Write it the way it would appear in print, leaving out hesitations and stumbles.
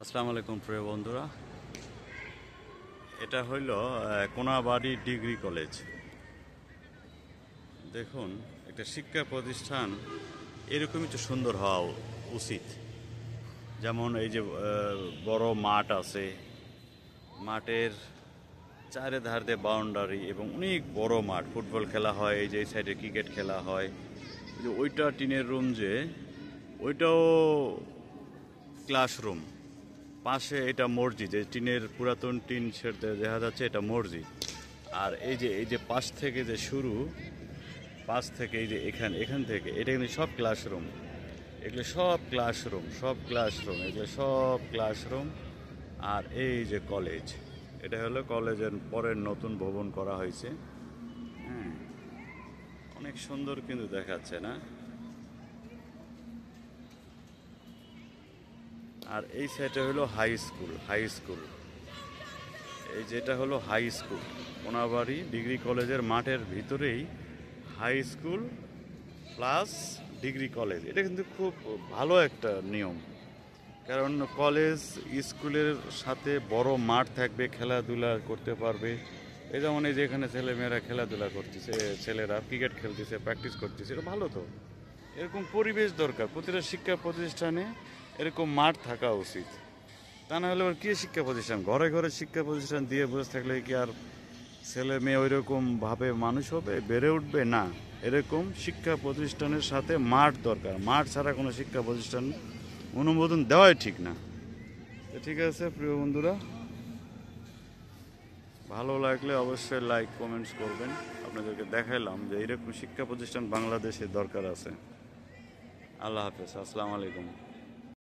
আসসালামু আলাইকুম প্রিয় বন্ধুরা, এটা হইল কোনাবাড়ি ডিগ্রি কলেজ। দেখুন, একটা শিক্ষা প্রতিষ্ঠান এরকমই তো সুন্দর হওয়া উচিত। যেমন এই যে বড় মাঠ আছে, মাঠের চারিধার দিয়ে বাউন্ডারি এবং অনেক বড় মাঠ, ফুটবল খেলা হয়, এই যে এই সাইডে ক্রিকেট খেলা হয়। যে ওইটা টিনের রুম, যে ওইটাও ক্লাসরুম। পাশে এটা মসজিদ, এই টিনের পুরাতন টিন শেড দেখা যাচ্ছে, এটা মসজিদ। আর এই যে পাশ থেকে যে শুরু, পাশ থেকে এই যে এখান থেকে এটা কিন্তু সব ক্লাসরুম। এগুলো সব ক্লাসরুম, এগুলো সব ক্লাসরুম। আর এই যে কলেজ, এটা হলো কলেজের পরের নতুন ভবন করা হয়েছে। হ্যাঁ, অনেক সুন্দর কিন্তু দেখাচ্ছে না? আর এই সাইডে হলো হাই স্কুল। এই যেটা হলো হাই স্কুল, কোনাবাড়ি ডিগ্রি কলেজের মাঠের ভিতরেই high school plus degree college. এটা কিন্তু খুব ভালো একটা নিয়ম, কারণ কলেজ স্কুলের সাথে বড় মাঠ থাকবে, খেলাধুলা করতে পারবে। এই যেমন এই যে এখানে ছেলেমেয়েরা খেলাধুলা করতেছে, ছেলেরা ক্রিকেট খেলতেছে, প্র্যাকটিস করতেছে, এটা ভালো তো। এরকম পরিবেশ দরকার, প্রতিটা শিক্ষা প্রতিষ্ঠানে এরকম মাঠ থাকা উচিত। তা না হলে ওর কী শিক্ষা প্রতিষ্ঠান, ঘরে ঘরে শিক্ষা প্রতিষ্ঠান দিয়ে বসে থাকলে কি আর ছেলে মেয়ে ওই রকমভাবে মানুষ হবে, বেড়ে উঠবে? না, এরকম শিক্ষা প্রতিষ্ঠানের সাথে মাঠ দরকার। মাঠ ছাড়া কোনো শিক্ষা প্রতিষ্ঠান অনুমোদন দেওয়াই ঠিক না। তো ঠিক আছে প্রিয় বন্ধুরা, ভালো লাগলে অবশ্যই লাইক কমেন্টস করবেন। আপনাদেরকে দেখাইলাম যে এইরকম শিক্ষা প্রতিষ্ঠান বাংলাদেশে দরকার আছে। আল্লাহ হাফেজ, আসসালামু আলাইকুম।